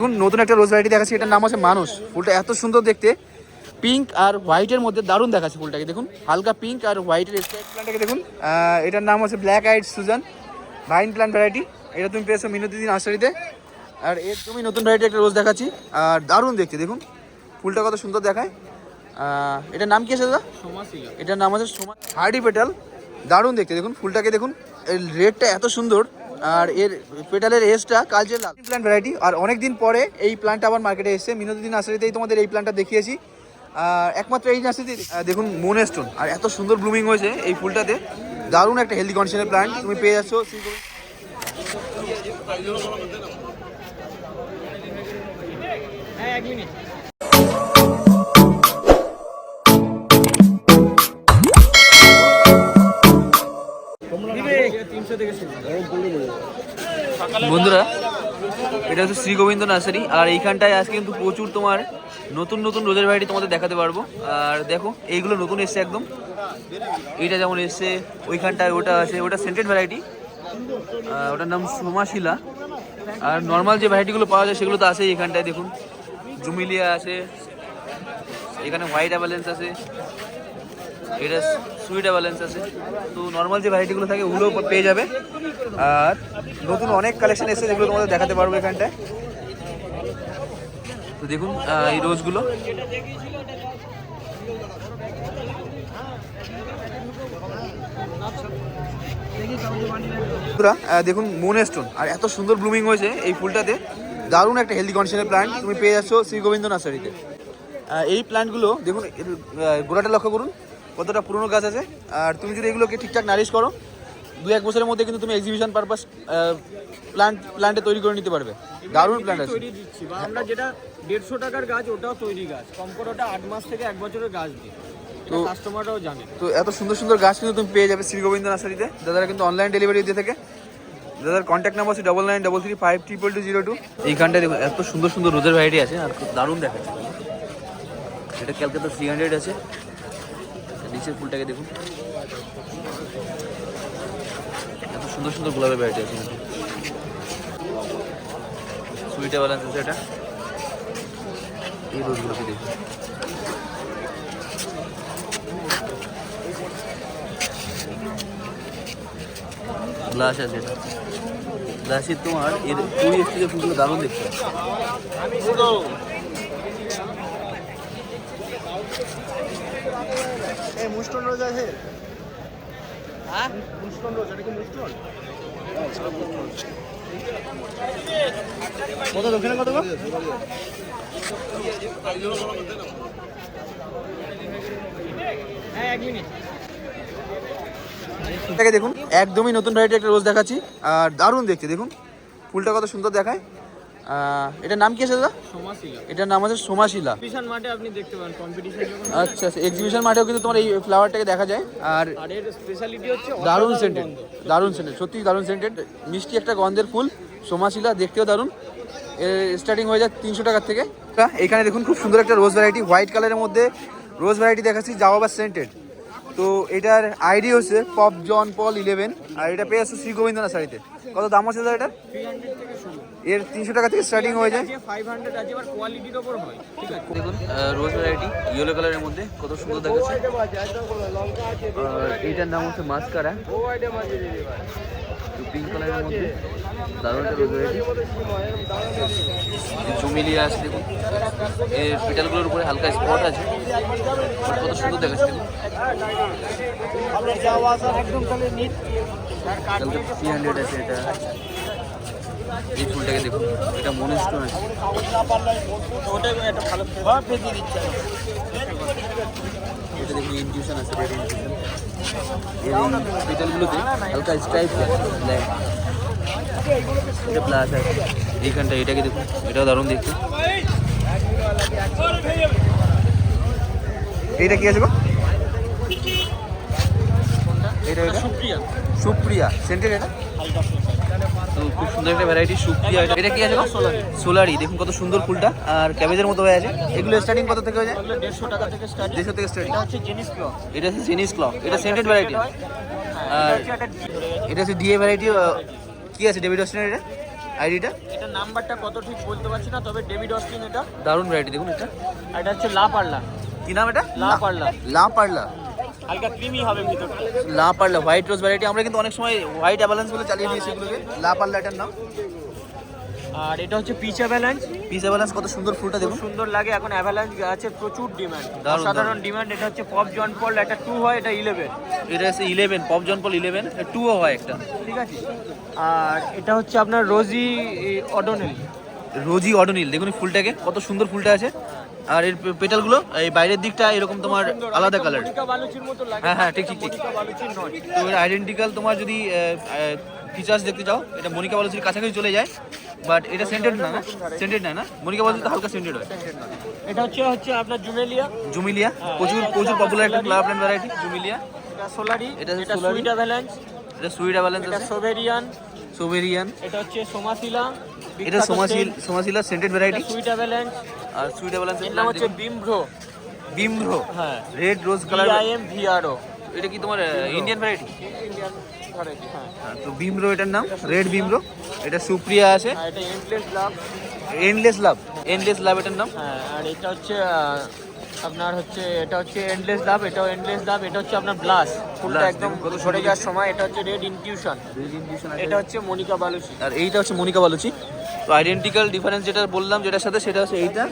এখন নতুন একটা রোজ ভ্যারাইটি দেখাচ্ছি, এটার নাম আছে মানুষ। ফুলটা এত সুন্দর দেখতে, পিঙ্ক আর হোয়াইটের মধ্যে দারুণ দেখাচ্ছে ফুলটাকে। দেখুন হালকা পিঙ্ক আর হোয়াইটের স্টেক প্ল্যান্টটাকে দেখুন। এটার নাম হচ্ছে black eyed Susan vine plant variety. এটা তুমি পেয়েছো মিনতি নার্সারিতে। আর এর তুমি নতুন ভ্যারাইটি একটা রোজ দেখাচ্ছি, আর দারুণ দেখতে দেখুন ফুলটা কত সুন্দর দেখায়। এটার নাম কি আছে দাদা? সোমাশিলা। এটার নাম আছে হার্ডি পেটাল, দারুণ দেখতে দেখুন ফুলটাকে দেখুন, এর রেডটা এত সুন্দর আর এর পেটালের এজটা কালচে লাল প্ল্যান্ট ভ্যারাইটি। আর অনেক দিন পরে এই প্ল্যান্টটা আবার মার্কেটে এসেছে, মিনতি নার্সারিতেই তোমাদের এই প্ল্যান্টটা দেখিয়েছি। একমাত্র এই নার্সারিতে দেখুন মুনস্টোন, আর এত সুন্দর ব্লুমিং হয়েছে এই ফুলটাতে, দারুণ একটা হেলদি কন্ডিশনের প্ল্যান্ট তুমি পেয়ে যাচ্ছ। এক মিনিট। বন্ধুরা, এটা হচ্ছে শ্রী গোবিন্দ নার্সারি, আর এইখানটায় আজকে কিন্তু প্রচুর তোমার নতুন নতুন রোজের ভ্যারাইটি তোমাদের দেখাতে পারবো। আর দেখো এইগুলো নতুন এসছে একদম, এইটা যেমন এসছে, ওইখানটায় ওটা আছে, ওটা সেন্টেড ভ্যারাইটি, ওটার নাম সোমাশিলা। আর নর্মাল যে ভ্যারাইটিগুলো পাওয়া যায় সেগুলো তো আছেই। এখানটায় দেখুন জুমিলিয়া আছে, এখানে হোয়াইট অ্যাভালেন্স আছে, এটা সুইট অ্যাভালেন্স আছে। তো নর্মাল যে ভ্যারাইটিগুলো থাকে ওগুলো পেয়ে যাবে। আর নতুন অনেক কালেকশন এসেছে যেগুলো তোমাদের দেখাতে পারবো এখানটায়। তো দেখুন এই রোজগুলো, দেখুন মুনস্টোন, আর এত সুন্দর ব্লুমিং হয়েছে এই ফুলটাতে, দারুণ একটা হেলদি কন্ডিশনের প্ল্যান্ট তুমি পেয়ে যাচ্ছ শ্রী গোবিন্দ নার্সারিতে। এই প্ল্যান্টগুলো দেখুন গোড়াটা লক্ষ্য করুন কতটা পুরনো গাছ আছে। আর তুমি যদি এগুলোকে ঠিকঠাক নারিশ করো, 2-1 বছরের মধ্যে কিন্তু তুমি এক্সিবিশন পারপাস প্ল্যান্টে তৈরি করে নিতে পারবে। দারুণ প্ল্যান্ট আছে। তৈরি দিচ্ছি, বা আমরা যেটা 150 টাকার গাছ ওটাও তৈরি গাছ, কম করে ওটা 8 মাস থেকে 1 বছরের গাছ দিই, তো কাস্টমাররাও জানে। তো এত সুন্দর সুন্দর গাছ কিন্তু তুমি পেয়ে যাবে শ্রী গোবিন্দ নার্সারিতে। দাদারা কিন্তু অনলাইন ডেলিভারি দিয়ে থাকে। দাদার কন্ট্যাক্ট নাম্বার আছে 9933523202। এইখানটায় দেখুন এত সুন্দর সুন্দর রোজের ভ্যারাইটি আছে, আর খুব দারুণ দেখাচ্ছে। এটা ক্যালকাটা 300 আছে। নিচের ফুলটাকে দেখুন, এত সুন্দর সুন্দর গোলাপের ভ্যারাইটি আছে। সুইট অ্যাভালেন্স আছে এটা। এই রোজগুলোকে দেখুন, গ্লাস আছে, এটা গ্লাসের তোমার এর কুড়ি থেকে ফুলগুলো দারুণ দেখতে। মুস্টন রোজ আছে। হ্যাঁ মুস্টন রোজ, এটা কি মুস্টন? কত দক্ষিণে কত? হ্যাঁ 1 মিনিট। এটাকে দেখুন একদমই নতুন ভ্যারাইটি একটা রোজ দেখাচ্ছি, আর দারুণ দেখতে দেখুন ফুলটা কত সুন্দর দেখায়। এটার নাম কি আছে দাদা? সোমাশিলা। এটার নাম আছে সোমাশিলা। এক্সিবিশন মাঠে আপনি দেখতে পাবেন, কম্পিটিশন যখন। আচ্ছা, এক্সিবিশন মাঠেও কিন্তু তোমার এই ফ্লাওয়ারটাকে দেখা যায়। আর এর স্পেশালিটি হচ্ছে দারুণ সেন্টেড, দারুণ সেন্টেড, সত্যি দারুণ সেন্টেড, মিষ্টি একটা গন্ধের ফুল সোমাশিলা, দেখতেও দারুণ। এর স্টার্টিং হয়ে যায় 300 টাকার থেকে। এখানে দেখুন খুব সুন্দর একটা রোজ ভ্যারাইটি, হোয়াইট কালারের মধ্যে রোজ ভ্যারাইটি দেখাচ্ছি, জাওয়াবা সেন্টেড। তো এটার আইডি হচ্ছে পপ জন পল 11, আর এটা পেয়ে আসছে শ্রী গোবিন্দ নার্সারিতে। কত দাম আছে দাদা এটার? 300 থেকে শুরু। এর 300 টাকা থেকে স্টার্টিং হয়ে যায়। 500 আছে, আর কোয়ালিটির উপর হয়। ঠিক আছে, দেখুন রোজ ভ্যারাইটি ইয়েলো কালারের মধ্যে কত সুন্দর দেখাচ্ছে। আর এইটার নাম হচ্ছে মাস্কারা, পিঙ্ক কালারের মধ্যে দারুণ একটা রোজ ভ্যারাইটি। জুমিলিয়া আছে দেখুন, এর পেটালগুলোর উপরে হালকা স্পট আছে, কত সুন্দর দেখাচ্ছে। একদম তাহলে নিট 300 আছে এটা। এই ফুলটাকে দেখুন, এটা মনস্টোন আছে। ওটাই একটা ভালো পেয়ে দিচ্ছে। এটা দেখুন ইনফিউশন আছে, রেড ইনফিউশন। এর এই পেটালগুলোতে হালকা স্ট্রাইপ আছে, ব্ল্যাক। এটা প্লাস আছে এইখানটা, এটাকে দেখুন, এটাও দারুণ দেখতে। এইটা কি আছে গো? এটা সুপ্রিয়া। সুপ্রিয়া সেন্টেড এটা। তো খুব সুন্দর একটা ভ্যারাইটি সুপ্রিয়া। এটা কি আছে গো? সোলারি। দেখুন কত সুন্দর ফুলটা, আর ক্যাবেজের মতো হয়ে আছে। এগুলো স্টার্টিং কত থেকে হয়ে যায়? 150 টাকা থেকে স্টার্ট। 150 থেকে স্টার্টিং। এটা হচ্ছে জেনিস ক্লক। এটা হচ্ছে জেনিস ক্লক, এটা সেন্টেড ভ্যারাইটি। আর এটা হচ্ছে ডিএ ভ্যারাইটি। কি আছে ডেভিড অস্টিনের এটা? আইডিটা? এটা নাম্বারটা কত ঠিক বলতে পারছি না, তবে ডেভিড অস্টিন এটা। দারুণ ভ্যারাইটি দেখুন এটা। আর এটা হচ্ছে লা পার্লা। কি নাম এটা? লা পার্লা। লা পার্লা। হালকা ক্রিমি হবে ভিতরটা। লা পার্লা হোয়াইট রোজ ভ্যারাইটি। আমরা কিন্তু অনেক সময় হোয়াইট অ্যাভালান্স বলে চালিয়ে দিয়েছি এগুলোকে। লা পার্লা এটার নাম। আর এটা হচ্ছে পিচ অ্যাভালান্স। পিস অ্যাভালান্স কত সুন্দর ফুলটা খুব দেখুন। সুন্দর লাগে। এখন অ্যাভালান্স গাছের প্রচুর ডিমান্ড, দারুণ, সাধারণ দারুণ। ডিমান্ড। এটা হচ্ছে পপ জন পল, এটা 2 হয়, এটা 11। এটা আছে 11 পপ জন পল 11, 2ও হয় একটা। ঠিক আছে। আর এটা হচ্ছে আপনার রোজি অডোনেল। রোজি অডোনিল দেখুন এই ফুলটাকে কত সুন্দর ফুলটা আছে। আর এর পেটালগুলো এই বাইরের দিকটা এরকম তোমার আলাদা কালার। মনিকা বালুচির মতো লাগে। হ্যাঁ, হ্যাঁ, ঠিক, ঠিক, ঠিক। মনিকা বালুচির নয়। তো এর আইডেন্টিক্যাল তোমার যদি ফিচার্স দেখতে চাও, এটা মনিকা বালুচির কাছাকাছি চলে যায়। বাট এটা সেন্টেড না, সেন্টেড না, মনিকা বালুচি তো হালকা সেন্টেড হয়। এটা হচ্ছে আপনার জুমেলিয়া। জুমিলিয়া প্রচুর প্রচুর পপুলার একটা ফ্লাওয়ার প্ল্যান্ট ভ্যারাইটি জুমিলিয়া। এটা সোলারি। এটা এটা সোলারি। Sweet avalanche. এটা সুইট অ্যাভালান্স এটা আছে। সোভেরিয়ান। সোভেরিয়ান। এটা হচ্ছে সোমাসিলা। এটা সোমাসিলা সেন্টেড ভ্যারাইটি। Sweet avalanche. আর সুইট অ্যাভালান্স এর নাম হচ্ছে বিমভ্রো। বিমভ্রো। হ্যাঁ, রেড রোজ কালার। BIMVRO। এটা কি তোমার ইন্ডিয়ান ভ্যারাইটি? Indian variety. হ্যাঁ। তো বিমব্রো এটার নাম, রেড বিমব্রো। এটা সুপ্রিয়া আছে। আর এটা এন্ডলেস লাভ। এন্ডলেস লাভ, এন্ডলেস লাভ এটার নাম। হ্যাঁ, আর এটা হচ্ছে আপনার হচ্ছে এটা হচ্ছে এন্ডলেস লাভ, এটাও এন্ডলেস লাভ। এটা হচ্ছে আপনার ব্লাস, ফুলটা Blast, একদম দেখুন কত ঝরে সুন্দর যাওয়ার সময়। এটা হচ্ছে রেড ইনটিউশন। এটা হচ্ছে মনিকা বালুচি। আর এইটা হচ্ছে মনিকা বালুচি। তো আইডেন্টিক্যাল ডিফারেন্স যেটা বললাম যেটার সাথে, সেটা হচ্ছে এইটা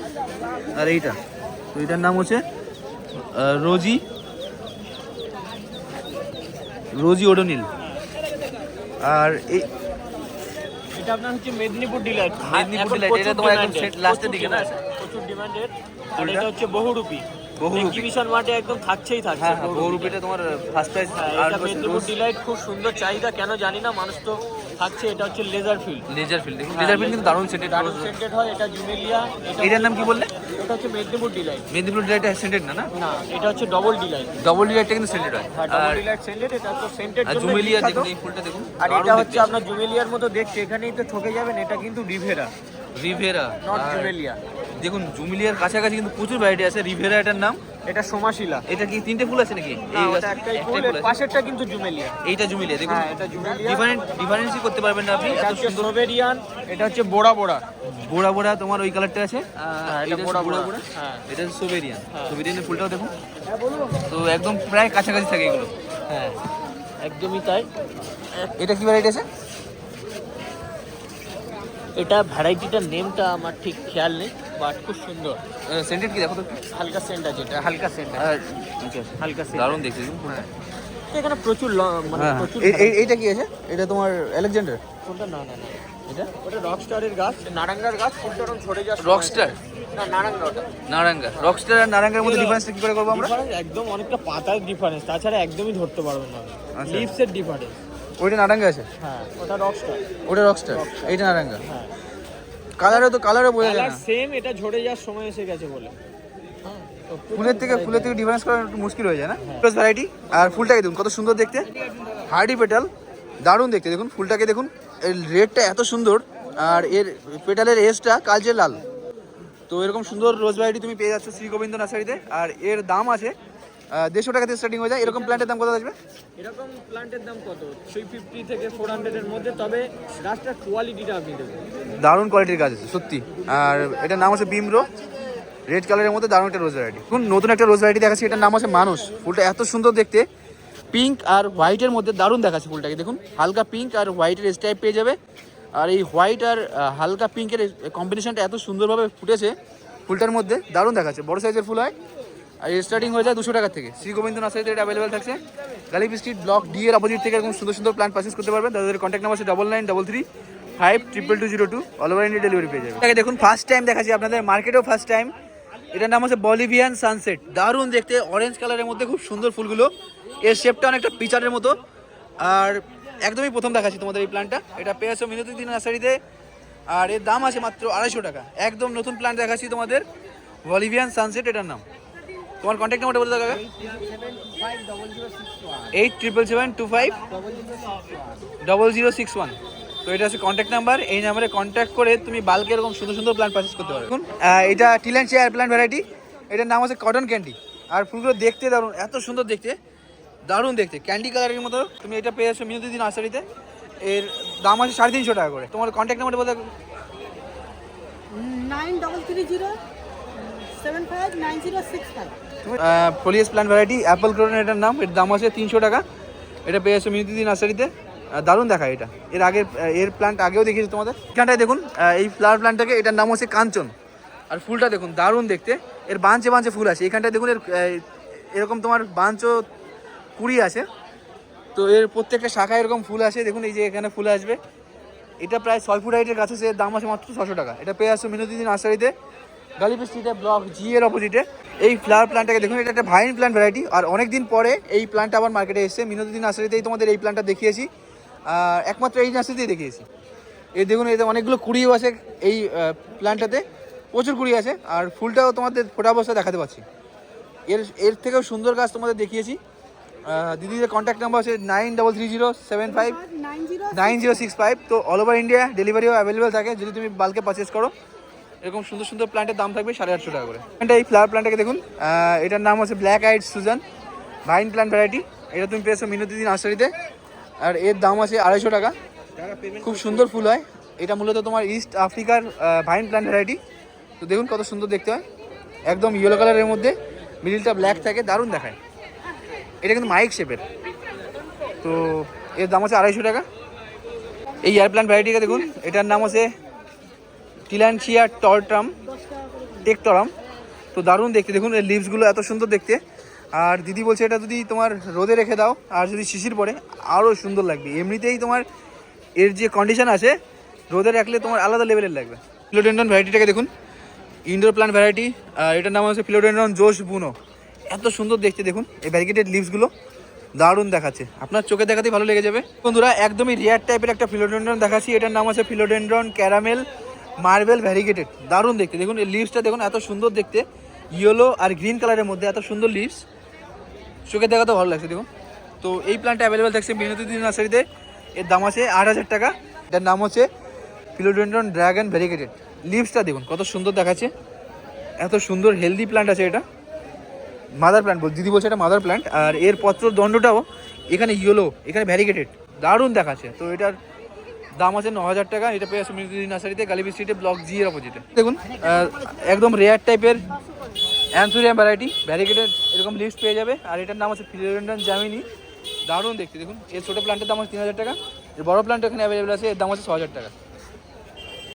আর এইটা। তো এটার নাম হচ্ছে রোজি রোজি ওডোনিল। আর এই এটা আপনার হচ্ছে মেদিনীপুর ডিলাইট। মেদিনীপুর ডিলাইট, এটা তোমার একদম লাস্টের দিকে না? প্রচুর ডিমান্ডেড। আর কোনটা? এটা হচ্ছে বহুরূপী। বহুরূপী। এক্সিবিশন মাঠে একদম থাকছেই থাকছে। হ্যাঁ, হ্যাঁ, বহুরূপীটা তোমার ফার্স্ট প্রাইস। হ্যাঁ, এটা মেদিনীপুর ডিলাইট খুব সুন্দর চাহিদা, কেন জানি না, মানুষ তো থাকছে। এটা হচ্ছে লেজার ফিল্ড। লেজার ফিল্ড দেখুন, লেজার ফিল্ড কিন্তু দারুণ সেন্টেড। দারুণ সেন্টেড হয়। এটা জুমেলিয়া। এটার নাম কি বললে? এটা হচ্ছে মেদিনীপুর ডিলাইট। মেদিনীপুর ডিলাইটটা সেন্টেড না? না, এটা হচ্ছে ডবল ডিলাইট। ডবল ডিলাইটটা কিন্তু সেন্টেড হয়। হ্যাঁ, ডবল ডিলাইট সেন্টেড। এটা তো সেন্টেড আর জন্য জুমেলিয়া বিখ্যাত। দেখুন এই ফুলটা দেখুন। আর দারুণ এটা হচ্ছে দেখতে। আপনার জুমেলিয়ার মতো দেখতে, এখানেই তো ঠকে যাবেন। এটা কিন্তু রিভেরা, রিভেরা, নট আর জুমেলিয়া। দেখুন জুমিলিয়ার কাছাকাছি কিন্তু প্রচুর ভ্যারাইটি আছে। রিভেরা এটার নাম। এটা সোমাশিলা। এটা কি তিনটে ফুল আছে নাকি? না, এই ওটা গাছে একটাই ফুল। একটাই ফুল এর আছে। পাশেরটা কিন্তু জুমেলিয়া। এইটা জুমিলিয়া দেখুন। হ্যাঁ, এটা জুমেলিয়া। ডিফারেন্সই করতে পারবেন না আপনি। এটা এত হচ্ছে সুন্দর সোভেরিয়ান। এটা হচ্ছে বোড়া বোড়া। বোড়া বোড়া তোমার ওই কালারটা আছে। হ্যাঁ, এটা এটা বোড়া বোড়া বোড়া। বোড়া। হ্যাঁ। এটা সোভেরিয়ান। হ্যাঁ। সোভেরিয়ানের ফুলটাও দেখুন। তো একদম প্রায় কাছাকাছি থাকে এগুলো। হ্যাঁ, একদমই তাই। এটা কি ভ্যারাইটি আছে? এটা ভ্যারাইটিটার নেমটা আমার ঠিক খেয়াল নেই, বাট খুব সুন্দর। সেন্টেড কি দেখো তো। হালকা সেন্ট আছে, এটা হালকা সেন্ট আছে। আর আচ্ছা, হালকা সেন্ট। দারুণ দেখতে দেখুন ফুলটা। এখানে প্রচুর মানে হ্যাঁ, প্রচুর এইটা কি আছে? এটা তোমার আলেকজান্ডার। কোনটা? না না না, এটা ওটা রকস্টারের গাছ, নারাঙ্গার গাছ। ফুলটা রকম ঝরে যাচ্ছে। রকস্টার। না, নারাঙ্গা ওটা। নারাঙ্গা। রকস্টার আর নারাঙ্গার মধ্যে ডিফারেন্সটা কি করে করবো আমরা? Difference একদম অনেকটা পাতার ডিফারেন্স, তাছাড়া একদমই ধরতে পারবেন না। আচ্ছা। লিভসের ডিফারেন্স। ওইটা নারাঙ্গা আছে। হ্যাঁ, ওটা রকস্টার। ওটা রকস্টার, এইটা নারাঙ্গা। হ্যাঁ, কালারও বোঝা যায় কালার না। সেম, এটা ঝরে যাওয়ার সময় এসে গেছে বলে। হ্যাঁ, তো ফুলের থেকে ডিফারেন্স করা একটু মুশকিল হয়ে যায় না? Plus variety. আর ফুলটাকে দেখুন কত সুন্দর দেখতে। হার্ডি পেটাল, দারুণ দেখতে। দেখুন ফুলটাকে দেখুন, এর রেডটা এত সুন্দর। আর এর পেটালের এজটা কালচে লাল। তো এরকম সুন্দর রোজ ভ্যারাইটি তুমি পেয়ে যাচ্ছ শ্রী গোবিন্দ নার্সারিতে। আর এর দাম আছে 150 টাকা থেকে স্টার্টিং হয়ে যায়। এরকম প্ল্যান্টের দাম কত আসবে? এরকম প্লান্টের দাম কত? 350 থেকে 400 এর মধ্যে, তবে গাছটার কোয়ালিটিটা আপনি দেখুন। দারুণ কোয়ালিটির গাছ আছে সত্যি। আর এটার নাম আছে বিমরো, রেড কালারের মধ্যে দারুণ একটা রোজ ভ্যারাইটি। এখন নতুন একটা রোজ ভ্যারাইটি দেখাচ্ছি, এটার নাম আছে মানুষ। ফুলটা এত সুন্দর দেখতে, পিঙ্ক আর হোয়াইটের মধ্যে দারুণ দেখাচ্ছে ফুলটাকে। দেখুন হালকা পিঙ্ক আর হোয়াইটের স্টাইপ পেয়ে যাবে। আর এই হোয়াইট আর হালকা পিঙ্কের কম্বিনেশনটা এত সুন্দরভাবে ফুটেছে ফুলটার মধ্যে, দারুণ দেখাচ্ছে। বড় সাইজের ফুল হয়। আর স্টার্টিং হয়ে যায় 200 টাকা থেকে। শ্রী গোবিন্দ নার্সারিতে এটা অ্যাভেলেবেল থাকছে। গালিব স্ট্রিট ব্লক ডি এর অপোজিট থেকে এরকম সুন্দর সুন্দর প্ল্যান্ট পারচেস করতে পারবেন। তাদের কন্ট্যাক্ট নাম্বার আছে 9933522202। অল ওভার ইন্ডিয়া ডেলিভারি পেয়ে যাবে। এটাকে দেখুন ফার্স্ট টাইম দেখাচ্ছি আপনাদের, মার্কেটেও ফার্স্ট টাইম। এটার নাম হচ্ছে বলিভিয়ান সানসেট। দারুণ দেখতে, অরেঞ্জ কালারের মধ্যে খুব সুন্দর ফুলগুলো। এর শেপটা অনেকটা পিচারের মতো। আর একদমই প্রথম দেখাচ্ছি তোমাদের এই প্ল্যান্টটা। এটা পেয়ে আছো মিনতি নার্সারিতে। আর এর দাম আছে মাত্র 250 টাকা। একদম নতুন প্ল্যান্ট দেখাচ্ছি তোমাদের, বলিভিয়ান সানসেট এটার নাম। তোমার কন্ট্যাক্ট নাম্বারটা বলে দেখাবে। 87250061। তো এটা হচ্ছে কন্ট্যাক্ট নাম্বার। এই নাম্বারে কন্ট্যাক্ট করে তুমি বাল্কে এরকম সুন্দর সুন্দর প্ল্যান্ট পারচেস করতে পারবে। দেখুন এটা টিলেন চেয়ার প্ল্যান্ট ভ্যারাইটি। এটার নাম হচ্ছে কটন ক্যান্ডি। আর ফুলগুলো দেখতে দারুণ, এত সুন্দর দেখতে, দারুণ দেখতে, ক্যান্ডি কালারের মতো। তুমি এটা পেয়ে যাচ্ছ মিনতি নার্সারিতে। এর দাম আছে 350 টাকা করে। তোমার কন্ট্যাক্ট নাম্বারটা বলতে 93075906 ফোলিয়াস প্ল্যান্ট ভ্যারাইটি অ্যাপল ক্রোটন এটার নাম। এর দাম আছে 300 টাকা। এটা পেয়ে আসছো মিনিদিদি নার্সারিতে। দারুণ দেখায় এটা। এর প্ল্যান্ট আগেও দেখিয়েছি তোমাদের। এখানটায় দেখুন এই ফ্লাওয়ার প্ল্যান্টটাকে, এটার নাম হচ্ছে কাঞ্চন। আর ফুলটা দেখুন দারুণ দেখতে। এর বাঞ্চে বাঞ্চে ফুল আছে। এখানটায় দেখুন এরকম তোমার বাঞ্চও কুড়ি আছে। তো এর প্রত্যেকটা শাখায় এরকম ফুল আসে। দেখুন এই যে এখানে ফুল আসবে। এটা প্রায় 6 ফুট হাইটের গাছ আছে। এর দাম আছে মাত্র 600 টাকা। এটা পেয়ে আসছো মিনুদিদি নার্সারিতে, গালিপি স্ট্রিটে, ব্লক জি এর অপোজিটে। এই ফ্লাওয়ার প্ল্যান্টটাকে দেখুন, এটা একটা ভাইন প্ল্যান্ট ভ্যারাইটি। আর অনেক দিন পরে এই প্ল্যান্টটা আবার মার্কেটে এসেছে। মিনুদিদি নার্সারিতেই তোমাদের এই প্ল্যান্টটা দেখিয়েছি, একমাত্র এই নার্সারিতেই দেখিয়েছি। এই দেখুন এতে অনেকগুলো কুড়িও আছে। এই প্ল্যান্টটাতে প্রচুর কুড়ি আছে। আর ফুলটাও তোমাদের ফোটা অবস্থায় দেখাতে পাচ্ছি। এর থেকেও সুন্দর গাছ তোমাদের দেখিয়েছি। দিদিদের কন্ট্যাক্ট নাম্বার আছে 9330759065। তো অল ওভার ইন্ডিয়া ডেলিভারিও অ্যাভেলেবেল থাকে যদি তুমি বাল্কে পারচেস করো। এরকম সুন্দর সুন্দর প্ল্যান্টের দাম থাকবে 850 টাকা করে। এই ফ্লাওয়ার প্ল্যান্টটাকে দেখুন, এটার নাম হচ্ছে black eyed Susan, vine plant variety. এটা তুমি পেয়েছো মিনুদিদি নার্সারিতে। আর এর দাম আছে 250 টাকা। খুব সুন্দর ফুল হয়। এটা মূলত তোমার ইস্ট আফ্রিকার ভাইন প্ল্যান্ট ভ্যারাইটি। তো দেখুন কত সুন্দর দেখতে হয়, একদম ইয়েলো কালারের মধ্যে মিডিলটা ব্ল্যাক থাকে, দারুণ দেখায়। এটা কিন্তু মাইক শেপের। তো এর দাম আছে 250 টাকা। এই এয়ার প্ল্যান্ট ভ্যারাইটিকে দেখুন, এটার নাম আছে টিলানশিয়া টরটাম টেকটরাম। তো দারুণ দেখতে, দেখুন এর লিভসগুলো এত সুন্দর দেখতে। আর দিদি বলছে এটা যদি তোমার রোদে রেখে দাও আর যদি শিশির পড়ে আরও সুন্দর লাগবে। এমনিতেই তোমার এর যে কন্ডিশন আছে, রোদে রাখলে তোমার আলাদা লেভেলের লাগবে। ফিলোডেন্ড্রন ভ্যারাইটিটাকে দেখুন, ইনডোর প্ল্যান্ট ভ্যারাইটি। এটার নাম হচ্ছে ফিলোডেন্ড্রন জোশ বুনো। এত সুন্দর দেখতে, দেখুন এই ভ্যারিগেটেড লিভসগুলো দারুণ দেখাচ্ছে, আপনার চোখে দেখাতেই ভালো লেগে যাবে। বন্ধুরা একদমই রেয়ার টাইপের একটা ফিলোডেন্ড্রন দেখাচ্ছি। এটার নাম আছে ফিলোডেন্ড্রন ক্যারামেল মার্বেল ভ্যারিগেটেড। দারুণ দেখতে, দেখুন এই লিভসটা দেখুন এত সুন্দর দেখতে, ইয়েলো আর গ্রিন কালারের মধ্যে এত সুন্দর লিভস, চোখে দেখাতেও ভালো লাগছে দেখুন। তো এই প্ল্যান্টটা অ্যাভেলেবেল থাকছে মিনুদিদি নার্সারিতে। এর দাম আছে 8000 টাকা। এটার নাম হচ্ছে ফিলোডেন্ড্রন ড্রাগন ভ্যারিগেটেড। লিভসটা দেখুন কত সুন্দর দেখাচ্ছে, এত সুন্দর হেলদি প্ল্যান্ট আছে। এটা মাদার প্ল্যান্ট দিদি বলছে, এটা মাদার প্ল্যান্ট। আর এর পত্র দণ্ডটাও এখানে ইয়েলো, এখানে ভ্যারিগেটেড, দারুণ দেখাচ্ছে। তো এটার দাম আছে 9000 টাকা। এটা পেয়ে আসছে মিনুদিদি নার্সারিতে, গালিবি স্ট্রিটে, ব্লক জি এর অপোজিটে। দেখুন একদম রেয়ার টাইপের অ্যানথোরিয়াম ভ্যারাইটি ভ্যারিগেটেড এরকম লিভস পেয়ে যাবে। আর এটার নাম আছে ফিলোডেন্ড্রন জামিনি, দারুণ দেখতে। দেখুন এর ছোটো প্ল্যান্টের দাম আছে 3000 টাকা। এর বড় প্ল্যান্ট এখানে অ্যাভেলেবেল আছে, এর দাম আছে 6000 টাকা।